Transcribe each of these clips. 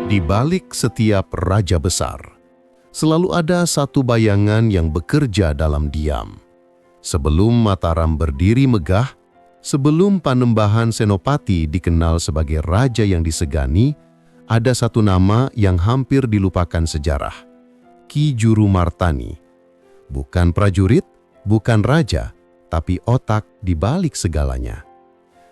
Di balik setiap raja besar, selalu ada satu bayangan yang bekerja dalam diam. Sebelum Mataram berdiri megah, sebelum Panembahan Senopati dikenal sebagai raja yang disegani, ada satu nama yang hampir dilupakan sejarah, Ki Juru Martani. Bukan prajurit, bukan raja, tapi otak di balik segalanya.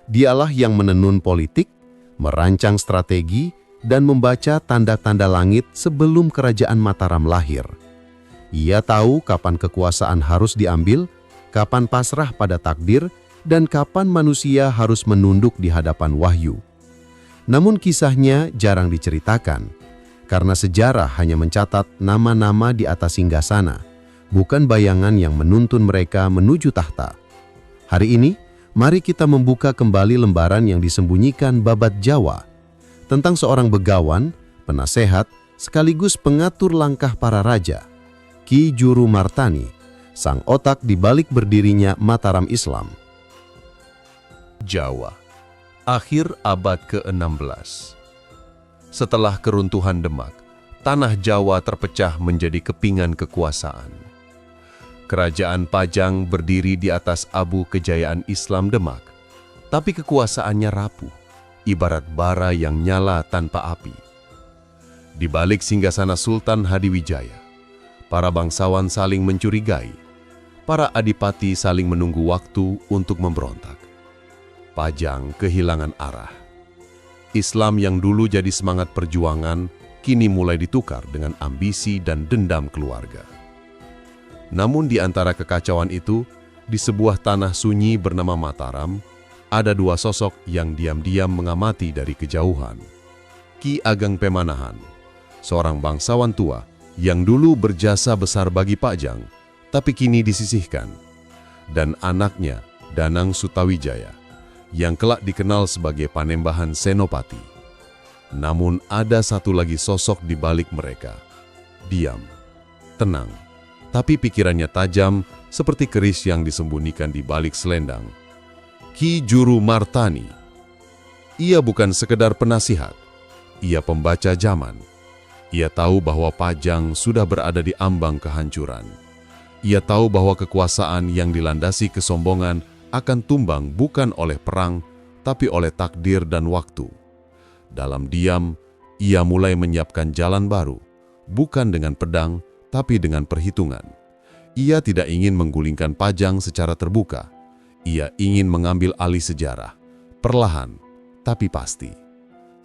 Dialah yang menenun politik, merancang strategi, dan membaca tanda-tanda langit sebelum kerajaan Mataram lahir. Ia tahu kapan kekuasaan harus diambil, kapan pasrah pada takdir, dan kapan manusia harus menunduk di hadapan wahyu. Namun kisahnya jarang diceritakan, karena sejarah hanya mencatat nama-nama di atas singgasana, bukan bayangan yang menuntun mereka menuju tahta. Hari ini, mari kita membuka kembali lembaran yang disembunyikan Babat Jawa, tentang seorang begawan, penasehat, sekaligus pengatur langkah para raja, Ki Juru Martani, sang otak di balik berdirinya Mataram Islam. Jawa, akhir abad ke-16. Setelah keruntuhan Demak, tanah Jawa terpecah menjadi kepingan kekuasaan. Kerajaan Pajang berdiri di atas abu kejayaan Islam Demak, tapi kekuasaannya rapuh, ibarat bara yang nyala tanpa api. Di balik singgasana Sultan Hadiwijaya, para bangsawan saling mencurigai, para adipati saling menunggu waktu untuk memberontak. Pajang kehilangan arah. Islam yang dulu jadi semangat perjuangan, kini mulai ditukar dengan ambisi dan dendam keluarga. Namun di antara kekacauan itu, di sebuah tanah sunyi bernama Mataram, ada dua sosok yang diam-diam mengamati dari kejauhan. Ki Ageng Pemanahan, seorang bangsawan tua yang dulu berjasa besar bagi Pajang, tapi kini disisihkan. Dan anaknya, Danang Sutawijaya, yang kelak dikenal sebagai Panembahan Senopati. Namun ada satu lagi sosok di balik mereka. Diam, tenang, tapi pikirannya tajam seperti keris yang disembunyikan di balik selendang. Ki Juru Martani. Ia bukan sekedar penasihat, ia pembaca zaman. Ia tahu bahwa Pajang sudah berada di ambang kehancuran. Ia tahu bahwa kekuasaan yang dilandasi kesombongan akan tumbang bukan oleh perang, tapi oleh takdir dan waktu. Dalam diam, ia mulai menyiapkan jalan baru, bukan dengan pedang, tapi dengan perhitungan. Ia tidak ingin menggulingkan Pajang secara terbuka. Ia ingin mengambil alih sejarah, perlahan, tapi pasti.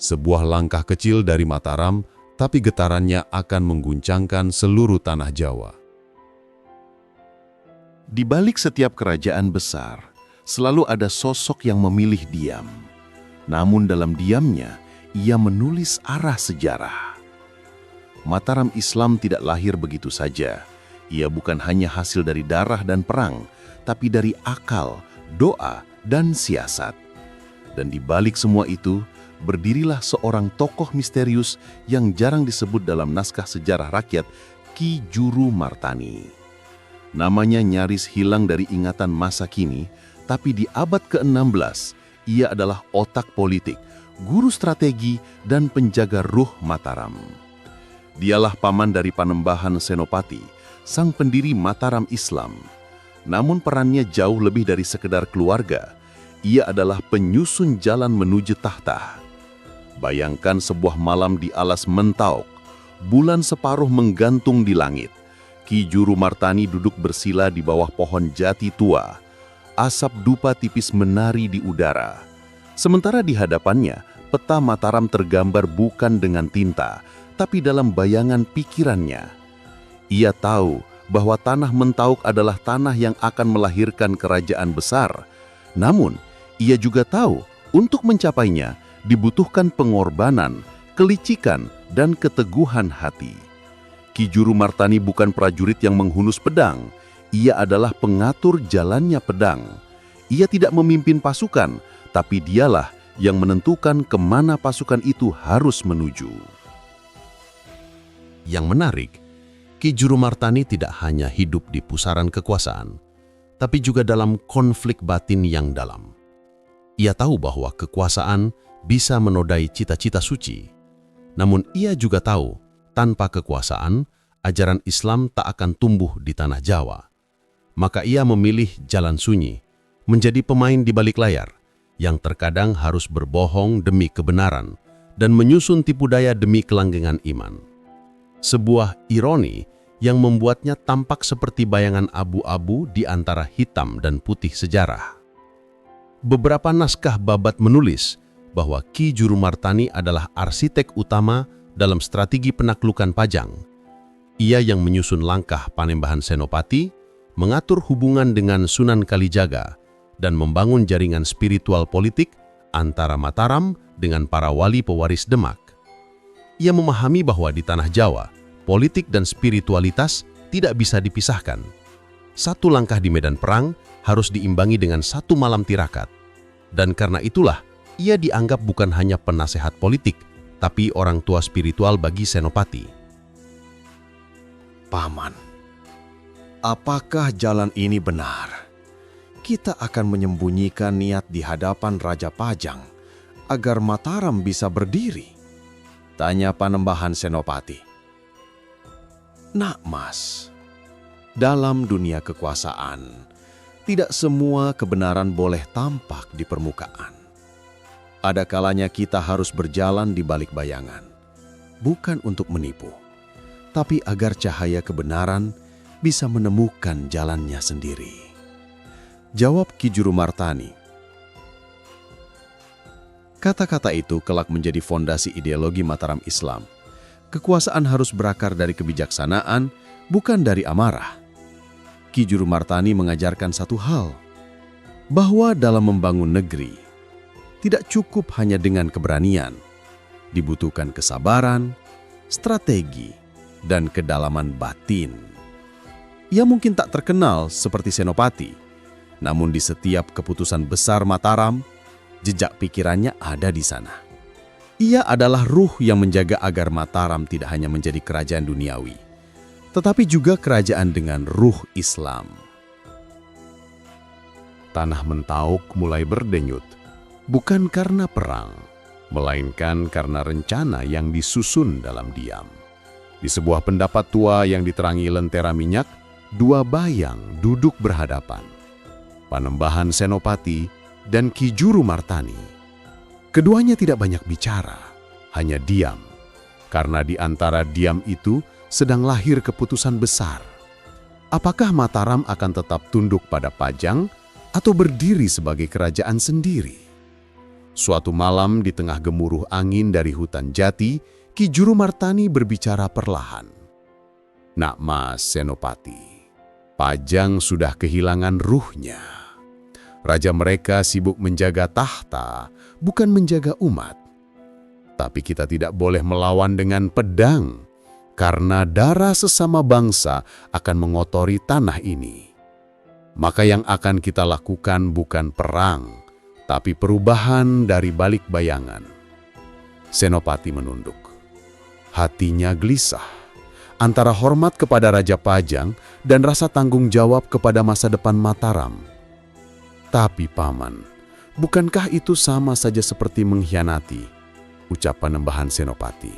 Sebuah langkah kecil dari Mataram, tapi getarannya akan mengguncangkan seluruh tanah Jawa. Di balik setiap kerajaan besar, selalu ada sosok yang memilih diam. Namun dalam diamnya, ia menulis arah sejarah. Mataram Islam tidak lahir begitu saja. Ia bukan hanya hasil dari darah dan perang, tapi dari akal, doa, dan siasat. Dan di balik semua itu, berdirilah seorang tokoh misterius yang jarang disebut dalam naskah sejarah rakyat, Ki Juru Martani. Namanya nyaris hilang dari ingatan masa kini, tapi di abad ke-16, ia adalah otak politik, guru strategi, dan penjaga ruh Mataram. Dialah paman dari Panembahan Senopati, sang pendiri Mataram Islam. Namun perannya jauh lebih dari sekedar keluarga. Ia adalah penyusun jalan menuju tahta. Bayangkan sebuah malam di alas Mentauk, bulan separuh menggantung di langit. Ki Juru Martani duduk bersila di bawah pohon jati tua. Asap dupa tipis menari di udara. Sementara di hadapannya, peta Mataram tergambar bukan dengan tinta, tapi dalam bayangan pikirannya. Ia tahu bahwa tanah Mentauk adalah tanah yang akan melahirkan kerajaan besar. Namun, ia juga tahu untuk mencapainya dibutuhkan pengorbanan, kelicikan, dan keteguhan hati. Ki Juru Martani bukan prajurit yang menghunus pedang. Ia adalah pengatur jalannya pedang. Ia tidak memimpin pasukan, tapi dialah yang menentukan kemana pasukan itu harus menuju. Yang menarik, Ki Juru Martani tidak hanya hidup di pusaran kekuasaan, tapi juga dalam konflik batin yang dalam. Ia tahu bahwa kekuasaan bisa menodai cita-cita suci, Namun ia juga tahu, tanpa kekuasaan, ajaran Islam tak akan tumbuh di tanah Jawa. Maka ia memilih jalan sunyi, menjadi pemain di balik layar, yang terkadang harus berbohong demi kebenaran dan menyusun tipu daya demi kelanggengan iman. Sebuah ironi yang membuatnya tampak seperti bayangan abu-abu di antara hitam dan putih sejarah. Beberapa naskah babat menulis bahwa Ki Jurumartani adalah arsitek utama dalam strategi penaklukan Pajang. Ia yang menyusun langkah Panembahan Senopati, mengatur hubungan dengan Sunan Kalijaga, dan membangun jaringan spiritual politik antara Mataram dengan para wali pewaris Demak. Ia memahami bahwa di tanah Jawa, politik dan spiritualitas tidak bisa dipisahkan. Satu langkah di medan perang harus diimbangi dengan satu malam tirakat. Dan karena itulah, ia dianggap bukan hanya penasehat politik, tapi orang tua spiritual bagi Senopati. Paman, apakah jalan ini benar? Kita akan menyembunyikan niat di hadapan Raja Pajang agar Mataram bisa berdiri? Tanya Panembahan Senopati. Nak Mas, dalam dunia kekuasaan, tidak semua kebenaran boleh tampak di permukaan. Ada kalanya kita harus berjalan di balik bayangan, bukan untuk menipu, tapi agar cahaya kebenaran bisa menemukan jalannya sendiri. Jawab Ki Jurumartani. Kata-kata itu kelak menjadi fondasi ideologi Mataram Islam. Kekuasaan harus berakar dari kebijaksanaan, bukan dari amarah. Ki Jurumartani mengajarkan satu hal, bahwa dalam membangun negeri, tidak cukup hanya dengan keberanian. Dibutuhkan kesabaran, strategi, dan kedalaman batin. Ia mungkin tak terkenal seperti Senopati, namun di setiap keputusan besar Mataram, jejak pikirannya ada di sana. Ia adalah ruh yang menjaga agar Mataram tidak hanya menjadi kerajaan duniawi, tetapi juga kerajaan dengan ruh Islam. Tanah Mentauk mulai berdenyut, bukan karena perang, melainkan karena rencana yang disusun dalam diam. Di sebuah pendapat tua yang diterangi lentera minyak, dua bayang duduk berhadapan. Panembahan Senopati dan Ki Jurumartani. Keduanya tidak banyak bicara, hanya diam. Karena di antara diam itu sedang lahir keputusan besar. Apakah Mataram akan tetap tunduk pada Pajang atau berdiri sebagai kerajaan sendiri? Suatu malam di tengah gemuruh angin dari hutan jati, Ki Jurumartani berbicara perlahan. Nak Mas Senopati, Pajang sudah kehilangan ruhnya. Raja mereka sibuk menjaga tahta, bukan menjaga umat. Tapi kita tidak boleh melawan dengan pedang, karena darah sesama bangsa akan mengotori tanah ini. Maka yang akan kita lakukan bukan perang, tapi perubahan dari balik bayangan. Senopati menunduk. Hatinya gelisah, antara hormat kepada Raja Pajang dan rasa tanggung jawab kepada masa depan Mataram. Tapi Paman, bukankah itu sama saja seperti mengkhianati? Ucap Panembahan Senopati.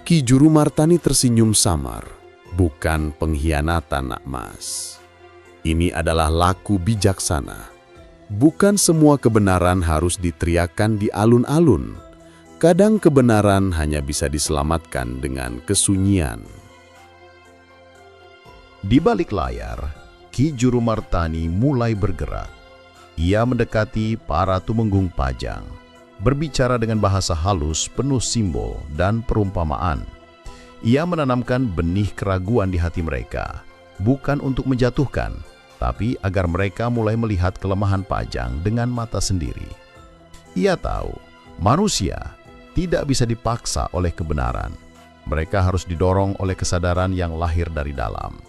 Ki Jurumartani tersenyum samar. Bukan pengkhianatan, Nak Mas. Ini adalah laku bijaksana. Bukan semua kebenaran harus diteriakkan di alun-alun. Kadang kebenaran hanya bisa diselamatkan dengan kesunyian. Di balik layar, Ki Jurumartani mulai bergerak. Ia mendekati para tumenggung Pajang, berbicara dengan bahasa halus penuh simbol dan perumpamaan. Ia menanamkan benih keraguan di hati mereka, bukan untuk menjatuhkan, tapi agar mereka mulai melihat kelemahan Pajang dengan mata sendiri. Ia tahu, manusia tidak bisa dipaksa oleh kebenaran. Mereka harus didorong oleh kesadaran yang lahir dari dalam.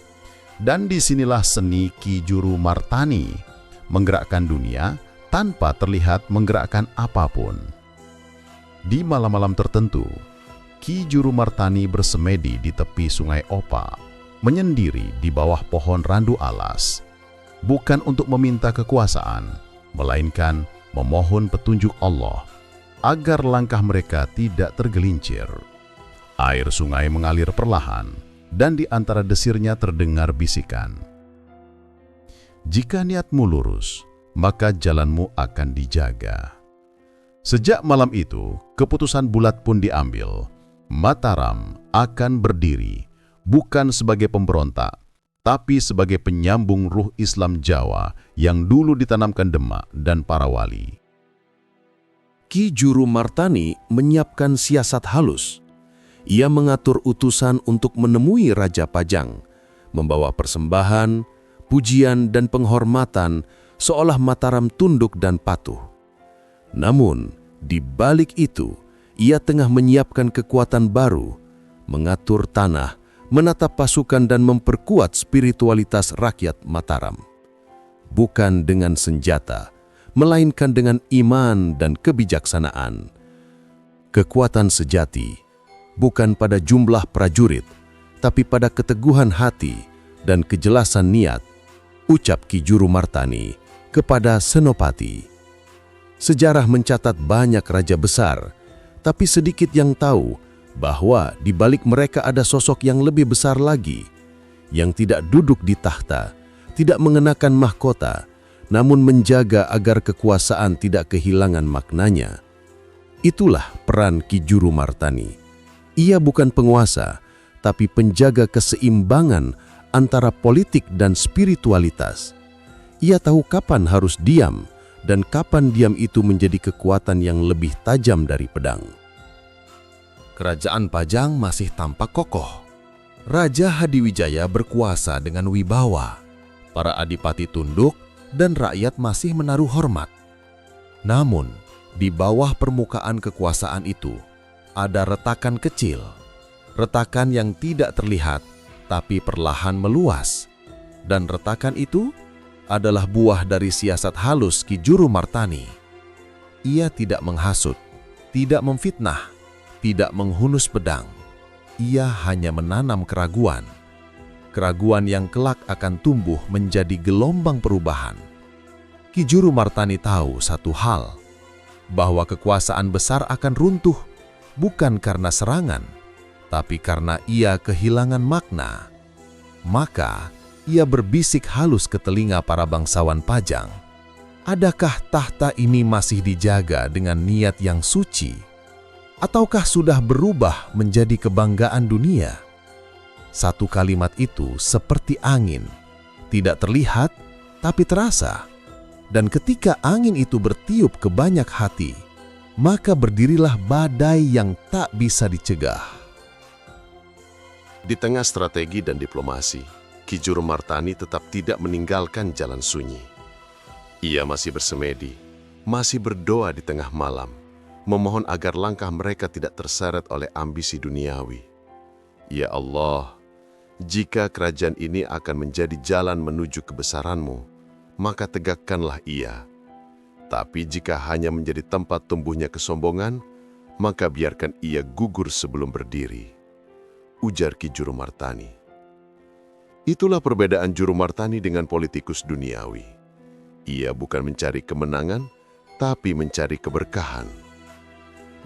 Dan disinilah seni Ki Jurumartani, menggerakkan dunia tanpa terlihat menggerakkan apapun. Di malam-malam tertentu, Ki Jurumartani bersemedi di tepi Sungai Opa, menyendiri di bawah pohon randu alas, bukan untuk meminta kekuasaan, melainkan memohon petunjuk Allah, agar langkah mereka tidak tergelincir. Air sungai mengalir perlahan, dan di antara desirnya terdengar bisikan. Jika niatmu lurus, maka jalanmu akan dijaga. Sejak malam itu, keputusan bulat pun diambil. Mataram akan berdiri, bukan sebagai pemberontak, tapi sebagai penyambung ruh Islam Jawa yang dulu ditanamkan Demak dan para wali. Ki Juru Martani menyiapkan siasat halus. Ia mengatur utusan untuk menemui Raja Pajang, membawa persembahan, pujian dan penghormatan seolah Mataram tunduk dan patuh. Namun, di balik itu, ia tengah menyiapkan kekuatan baru, mengatur tanah, menatap pasukan dan memperkuat spiritualitas rakyat Mataram. Bukan dengan senjata, melainkan dengan iman dan kebijaksanaan. Kekuatan sejati bukan pada jumlah prajurit, tapi pada keteguhan hati dan kejelasan niat, ucap Ki Juru Martani kepada Senopati. Sejarah mencatat banyak raja besar, tapi sedikit yang tahu bahwa di balik mereka ada sosok yang lebih besar lagi, yang tidak duduk di tahta, tidak mengenakan mahkota, namun menjaga agar kekuasaan tidak kehilangan maknanya. Itulah peran Ki Juru Martani. Ia bukan penguasa, tapi penjaga keseimbangan antara politik dan spiritualitas. Ia tahu kapan harus diam, dan kapan diam itu menjadi kekuatan yang lebih tajam dari pedang. Kerajaan Pajang masih tampak kokoh. Raja Hadiwijaya berkuasa dengan wibawa. Para adipati tunduk dan rakyat masih menaruh hormat. Namun, di bawah permukaan kekuasaan itu, ada retakan kecil. Retakan yang tidak terlihat, tapi perlahan meluas. Dan retakan itu adalah buah dari siasat halus Ki Juru Martani. Ia tidak menghasut, tidak memfitnah, tidak menghunus pedang. Ia hanya menanam keraguan. Keraguan yang kelak akan tumbuh menjadi gelombang perubahan. Ki Juru Martani tahu satu hal, bahwa kekuasaan besar akan runtuh bukan karena serangan, tapi karena ia kehilangan makna. Maka, ia berbisik halus ke telinga para bangsawan Pajang. Adakah tahta ini masih dijaga dengan niat yang suci? Ataukah sudah berubah menjadi kebanggaan dunia? Satu kalimat itu seperti angin, tidak terlihat tapi terasa. Dan ketika angin itu bertiup ke banyak hati, maka berdirilah badai yang tak bisa dicegah. Di tengah strategi dan diplomasi, Ki Juru Martani tetap tidak meninggalkan jalan sunyi. Ia masih bersemedi, masih berdoa di tengah malam, memohon agar langkah mereka tidak terseret oleh ambisi duniawi. Ya Allah, jika kerajaan ini akan menjadi jalan menuju kebesaran-Mu, maka tegakkanlah ia. Tapi jika hanya menjadi tempat tumbuhnya kesombongan, maka biarkan ia gugur sebelum berdiri. Ujar Ki Juru Martani. Itulah perbedaan Juru Martani dengan politikus duniawi. Ia bukan mencari kemenangan, tapi mencari keberkahan.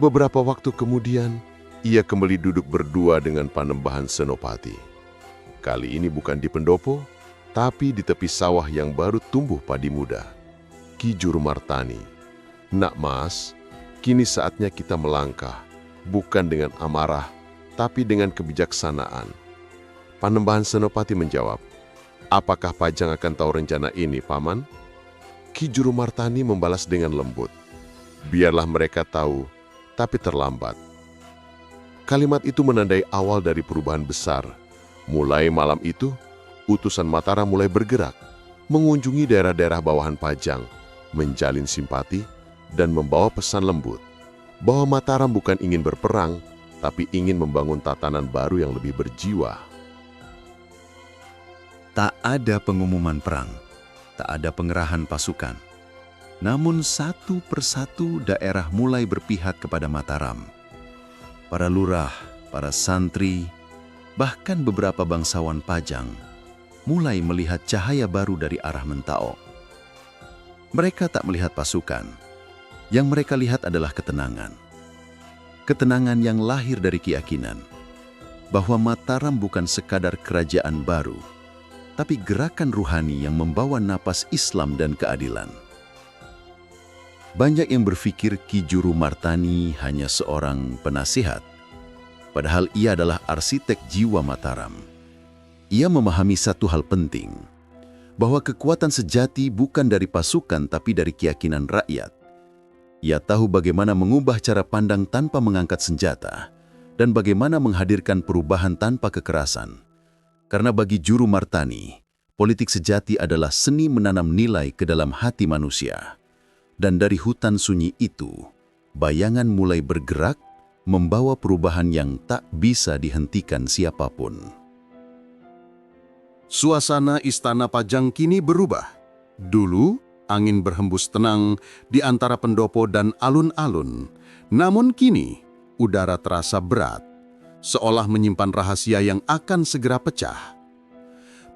Beberapa waktu kemudian, ia kembali duduk berdua dengan Panembahan Senopati. Kali ini bukan di pendopo, tapi di tepi sawah yang baru tumbuh padi muda. Ki Juru Martani, "Nak Mas, kini saatnya kita melangkah, bukan dengan amarah, tapi dengan kebijaksanaan." Panembahan Senopati menjawab, "Apakah Pajang akan tahu rencana ini, Paman?" Ki Juru Martani membalas dengan lembut, "Biarlah mereka tahu, tapi terlambat." Kalimat itu menandai awal dari perubahan besar. Mulai malam itu, utusan Mataram mulai bergerak, mengunjungi daerah-daerah bawahan Pajang, menjalin simpati, dan membawa pesan lembut bahwa Mataram bukan ingin berperang, tapi ingin membangun tatanan baru yang lebih berjiwa. Tak ada pengumuman perang, tak ada pengerahan pasukan. Namun satu persatu daerah mulai berpihak kepada Mataram. Para lurah, para santri, bahkan beberapa bangsawan Pajang mulai melihat cahaya baru dari arah Mentao. Mereka tak melihat pasukan. Yang mereka lihat adalah ketenangan. Ketenangan yang lahir dari keyakinan bahwa Mataram bukan sekadar kerajaan baru, tapi gerakan ruhani yang membawa napas Islam dan keadilan. Banyak yang berpikir Ki Juru Martani hanya seorang penasihat, padahal ia adalah arsitek jiwa Mataram. Ia memahami satu hal penting, bahwa kekuatan sejati bukan dari pasukan tapi dari keyakinan rakyat. Ia tahu bagaimana mengubah cara pandang tanpa mengangkat senjata, dan bagaimana menghadirkan perubahan tanpa kekerasan. Karena bagi Juru Martani, politik sejati adalah seni menanam nilai ke dalam hati manusia. Dan dari hutan sunyi itu, bayangan mulai bergerak, membawa perubahan yang tak bisa dihentikan siapapun. Suasana Istana Pajang kini berubah. Dulu, angin berhembus tenang di antara pendopo dan alun-alun. Namun kini, udara terasa berat, seolah menyimpan rahasia yang akan segera pecah.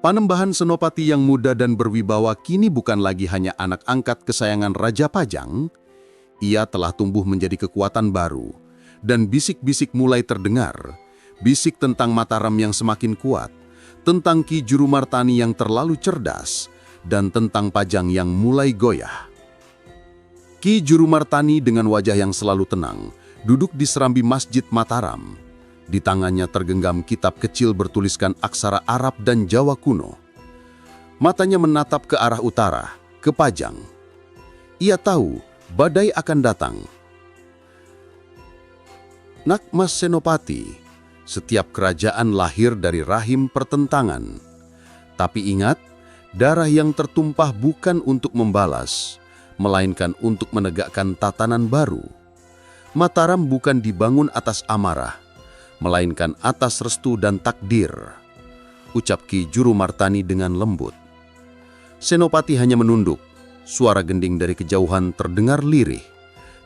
Panembahan Senopati yang muda dan berwibawa kini bukan lagi hanya anak angkat kesayangan Raja Pajang. Ia telah tumbuh menjadi kekuatan baru, dan bisik-bisik mulai terdengar. Bisik tentang Mataram yang semakin kuat, tentang Ki Juru Martani yang terlalu cerdas, dan tentang Pajang yang mulai goyah. Ki Juru Martani dengan wajah yang selalu tenang, duduk di serambi Masjid Mataram. Di tangannya tergenggam kitab kecil bertuliskan aksara Arab dan Jawa kuno. Matanya menatap ke arah utara, ke Pajang. Ia tahu badai akan datang. Nak Mas Senopati, setiap kerajaan lahir dari rahim pertentangan. Tapi ingat, darah yang tertumpah bukan untuk membalas, melainkan untuk menegakkan tatanan baru. Mataram bukan dibangun atas amarah, melainkan atas restu dan takdir, ucap Ki Juru Martani dengan lembut. Senopati hanya menunduk, suara gending dari kejauhan terdengar lirih,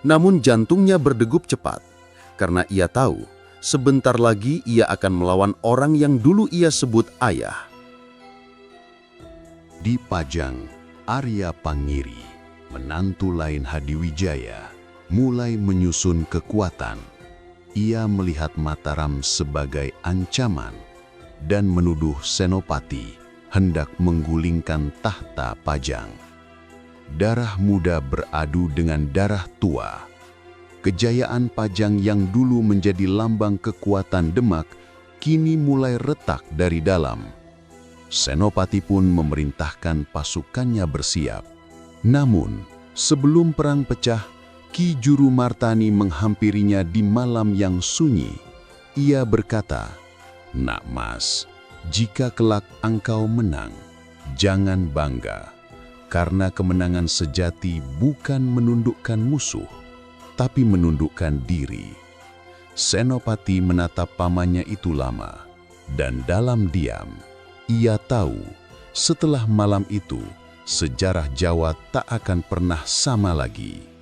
namun jantungnya berdegup cepat, karena ia tahu sebentar lagi ia akan melawan orang yang dulu ia sebut ayah. Di Pajang, Arya Pangiri, menantu lain Hadiwijaya, mulai menyusun kekuatan. Ia melihat Mataram sebagai ancaman dan menuduh Senopati hendak menggulingkan tahta Pajang. Darah muda beradu dengan darah tua. Kejayaan Pajang yang dulu menjadi lambang kekuatan Demak kini mulai retak dari dalam. Senopati pun memerintahkan pasukannya bersiap. Namun, sebelum perang pecah, Ki Juru Martani menghampirinya di malam yang sunyi. Ia berkata, "Nak Mas, jika kelak engkau menang, jangan bangga, karena kemenangan sejati bukan menundukkan musuh, tapi menundukkan diri." Senopati menatap pamannya itu lama, dan dalam diam, ia tahu setelah malam itu, sejarah Jawa tak akan pernah sama lagi.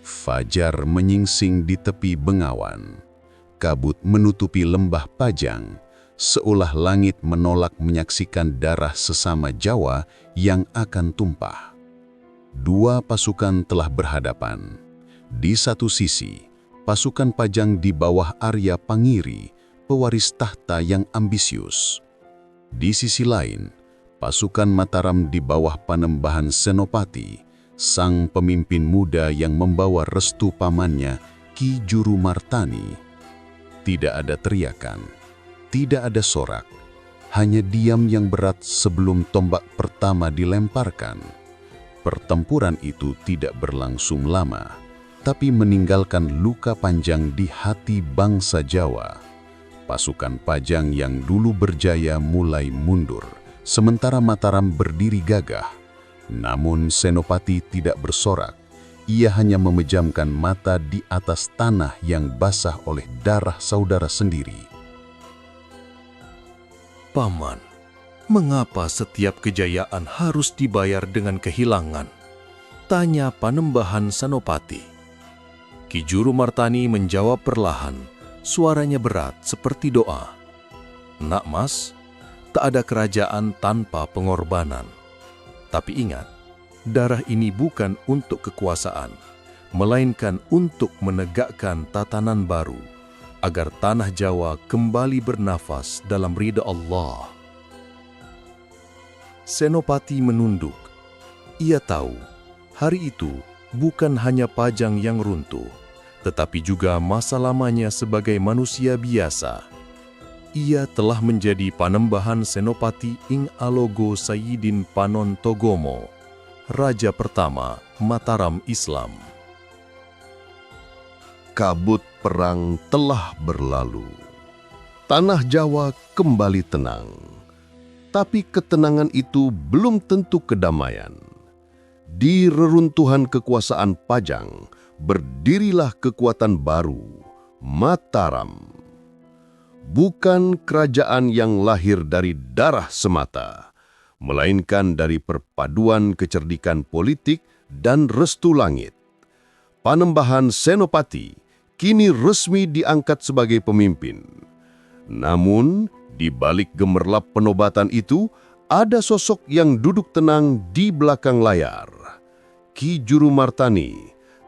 Fajar menyingsing di tepi Bengawan. Kabut menutupi lembah Pajang, seolah langit menolak menyaksikan darah sesama Jawa yang akan tumpah. Dua pasukan telah berhadapan. Di satu sisi, pasukan Pajang di bawah Arya Pangiri, pewaris tahta yang ambisius. Di sisi lain, pasukan Mataram di bawah Panembahan Senopati, sang pemimpin muda yang membawa restu pamannya, Ki Juru Martani. Tidak ada teriakan, tidak ada sorak, hanya diam yang berat sebelum tombak pertama dilemparkan. Pertempuran itu tidak berlangsung lama, tapi meninggalkan luka panjang di hati bangsa Jawa. Pasukan Pajang yang dulu berjaya mulai mundur, sementara Mataram berdiri gagah. Namun Senopati tidak bersorak. Ia hanya memejamkan mata di atas tanah yang basah oleh darah saudara sendiri. Paman, mengapa setiap kejayaan harus dibayar dengan kehilangan? Tanya Panembahan Senopati. Ki Juru Martani menjawab perlahan, suaranya berat seperti doa. Nak Mas, tak ada kerajaan tanpa pengorbanan. Tapi ingat, darah ini bukan untuk kekuasaan, melainkan untuk menegakkan tatanan baru. agar tanah Jawa kembali bernafas dalam ridha Allah. Senopati menunduk. Ia tahu, hari itu bukan hanya Pajang yang runtuh, tetapi juga masa lamanya sebagai manusia biasa. Ia telah menjadi panembahan Senopati ing Alogo Sayyidin Panon Togomo, Raja pertama Mataram Islam. Kabut perang telah berlalu. Tanah Jawa kembali tenang. Tapi ketenangan itu belum tentu kedamaian. Di reruntuhan kekuasaan Pajang, berdirilah kekuatan baru, Mataram. Bukan kerajaan yang lahir dari darah semata, melainkan dari perpaduan kecerdikan politik dan restu langit. Panembahan Senopati kini resmi diangkat sebagai pemimpin. Namun, di balik gemerlap penobatan itu, ada sosok yang duduk tenang di belakang layar. Ki Juru Martani,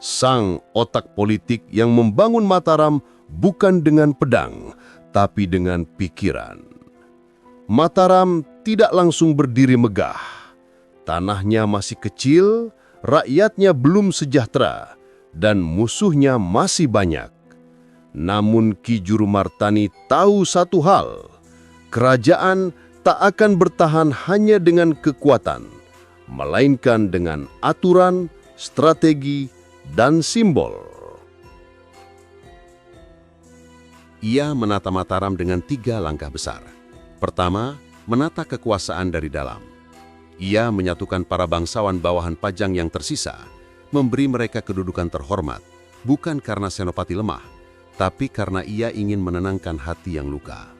sang otak politik yang membangun Mataram bukan dengan pedang, tapi dengan pikiran. Mataram tidak langsung berdiri megah. Tanahnya masih kecil, rakyatnya belum sejahtera, dan musuhnya masih banyak. Namun Ki Juru Martani tahu satu hal, kerajaan tak akan bertahan hanya dengan kekuatan, melainkan dengan aturan, strategi, dan simbol. Ia menata Mataram dengan 3 langkah besar. Pertama, menata kekuasaan dari dalam. Ia menyatukan para bangsawan bawahan Pajang yang tersisa, memberi mereka kedudukan terhormat, bukan karena Senopati lemah, tapi karena ia ingin menenangkan hati yang luka.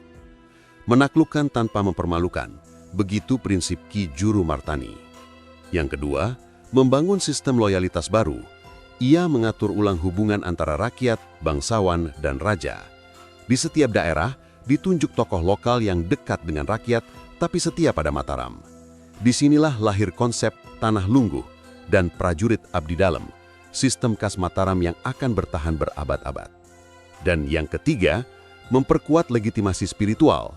Menaklukkan tanpa mempermalukan, begitu prinsip Ki Juru Martani. Yang kedua, membangun sistem loyalitas baru. Ia mengatur ulang hubungan antara rakyat, bangsawan, dan raja. Di setiap daerah, ditunjuk tokoh lokal yang dekat dengan rakyat, tapi setia pada Mataram. Disinilah lahir konsep Tanah Lungguh dan prajurit abdi dalam, sistem khas Mataram yang akan bertahan berabad-abad. Dan yang ketiga, memperkuat legitimasi spiritual.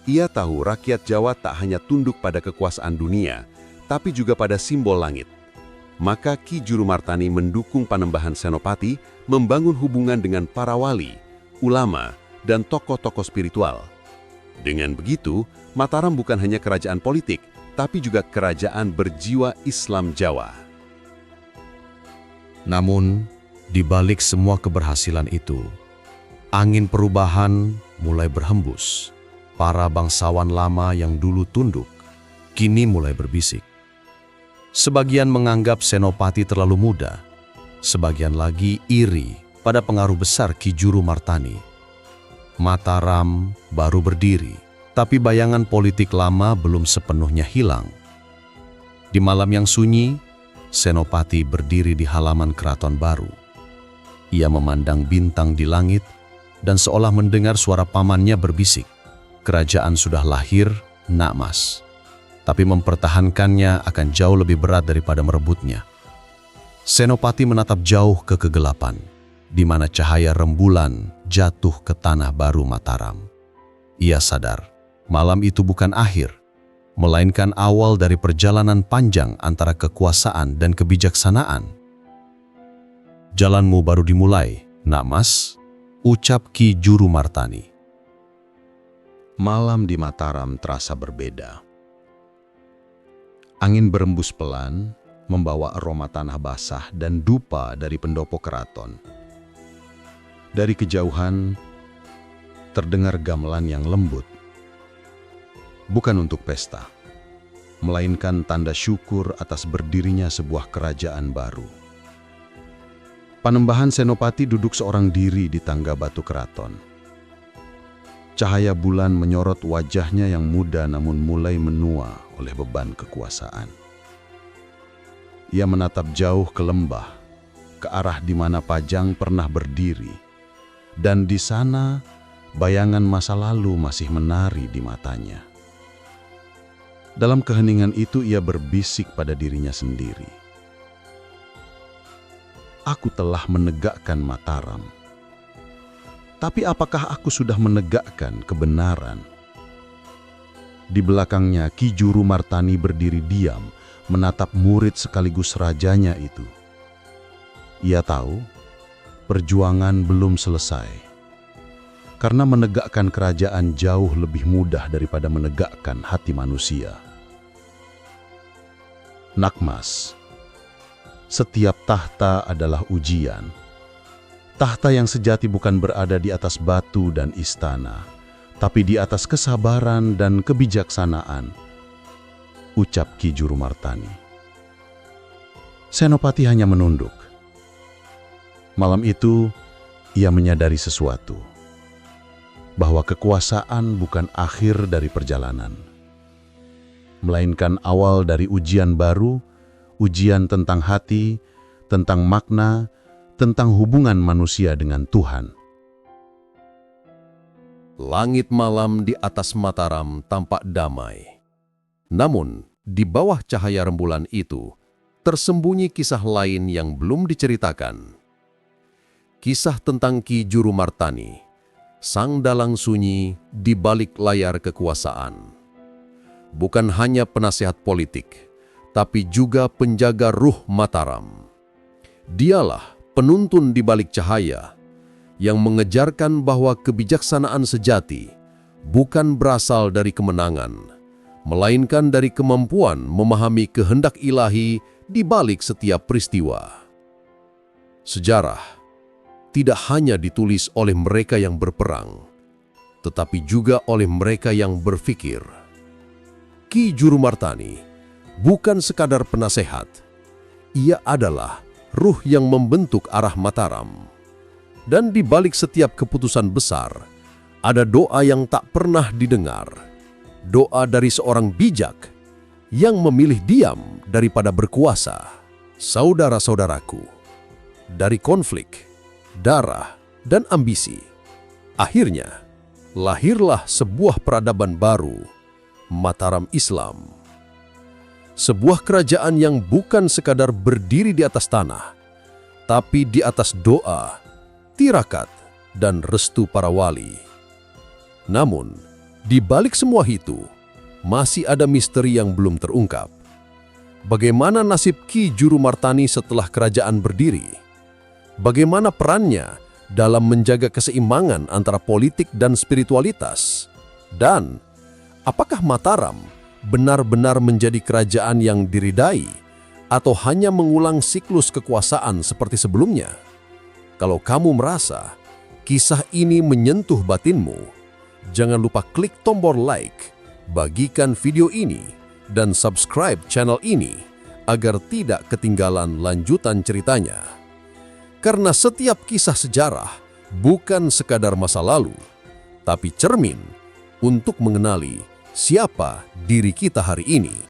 Ia tahu rakyat Jawa tak hanya tunduk pada kekuasaan dunia, tapi juga pada simbol langit. Maka Ki Juru Martani mendukung Panembahan Senopati membangun hubungan dengan para wali, ulama, dan tokoh-tokoh spiritual. Dengan begitu, Mataram bukan hanya kerajaan politik, tapi juga kerajaan berjiwa Islam Jawa. Namun, di balik semua keberhasilan itu, angin perubahan mulai berhembus. Para bangsawan lama yang dulu tunduk, kini mulai berbisik. Sebagian menganggap Senopati terlalu muda, sebagian lagi iri pada pengaruh besar Ki Juru Martani. Mataram baru berdiri, tapi bayangan politik lama belum sepenuhnya hilang. Di malam yang sunyi, Senopati berdiri di halaman keraton baru. Ia memandang bintang di langit dan seolah mendengar suara pamannya berbisik. Kerajaan sudah lahir, nak mas. Tapi mempertahankannya akan jauh lebih berat daripada merebutnya. Senopati menatap jauh ke kegelapan, di mana cahaya rembulan jatuh ke tanah baru Mataram. Ia sadar, malam itu bukan akhir, melainkan awal dari perjalanan panjang antara kekuasaan dan kebijaksanaan. Jalanmu baru dimulai, nak mas, ucap Ki Juru Martani. Malam di Mataram terasa berbeda. Angin berembus pelan, membawa aroma tanah basah dan dupa dari pendopo keraton. Dari kejauhan, terdengar gamelan yang lembut. Bukan untuk pesta, melainkan tanda syukur atas berdirinya sebuah kerajaan baru. Panembahan Senopati duduk seorang diri di tangga batu keraton. Cahaya bulan menyorot wajahnya yang muda namun mulai menua oleh beban kekuasaan. Ia menatap jauh ke lembah, ke arah di mana Pajang pernah berdiri. Dan di sana, bayangan masa lalu masih menari di matanya. Dalam keheningan itu ia berbisik pada dirinya sendiri. Aku telah menegakkan Mataram. Tapi apakah aku sudah menegakkan kebenaran? Di belakangnya Ki Juru Martani berdiri diam, menatap murid sekaligus rajanya itu. Ia tahu perjuangan belum selesai, karena menegakkan kerajaan jauh lebih mudah daripada menegakkan hati manusia. Nakmas, setiap tahta adalah ujian. Tahta yang sejati bukan berada di atas batu dan istana, tapi di atas kesabaran dan kebijaksanaan, ucap Ki Juru Martani. Senopati hanya menunduk. Malam itu, ia menyadari sesuatu, bahwa kekuasaan bukan akhir dari perjalanan, melainkan awal dari ujian baru, ujian tentang hati, tentang makna, tentang hubungan manusia dengan Tuhan. Langit malam di atas Mataram tampak damai. Namun, di bawah cahaya rembulan itu, tersembunyi kisah lain yang belum diceritakan. Kisah tentang Ki Juru Martani, sang dalang sunyi di balik layar kekuasaan. Bukan hanya penasehat politik, tapi juga penjaga ruh Mataram. Dialah penuntun di balik cahaya yang mengejarkan bahwa kebijaksanaan sejati bukan berasal dari kemenangan, melainkan dari kemampuan memahami kehendak ilahi di balik setiap peristiwa. Sejarah tidak hanya ditulis oleh mereka yang berperang, tetapi juga oleh mereka yang berfikir. Ki Juru Martani bukan sekadar penasehat, ia adalah ruh yang membentuk arah Mataram. Dan di balik setiap keputusan besar, ada doa yang tak pernah didengar. Doa dari seorang bijak yang memilih diam daripada berkuasa. Saudara-saudaraku, dari konflik, darah, dan ambisi, akhirnya lahirlah sebuah peradaban baru, Mataram Islam. Sebuah kerajaan yang bukan sekadar berdiri di atas tanah, tapi di atas doa, tirakat, dan restu para wali. Namun, di balik semua itu, masih ada misteri yang belum terungkap. Bagaimana nasib Ki Juru Martani setelah kerajaan berdiri? Bagaimana perannya dalam menjaga keseimbangan antara politik dan spiritualitas? Dan apakah Mataram benar-benar menjadi kerajaan yang diridai atau hanya mengulang siklus kekuasaan seperti sebelumnya? Kalau kamu merasa kisah ini menyentuh batinmu, jangan lupa klik tombol like, bagikan video ini, dan subscribe channel ini agar tidak ketinggalan lanjutan ceritanya. Karena setiap kisah sejarah bukan sekadar masa lalu, tapi cermin untuk mengenali siapa diri kita hari ini.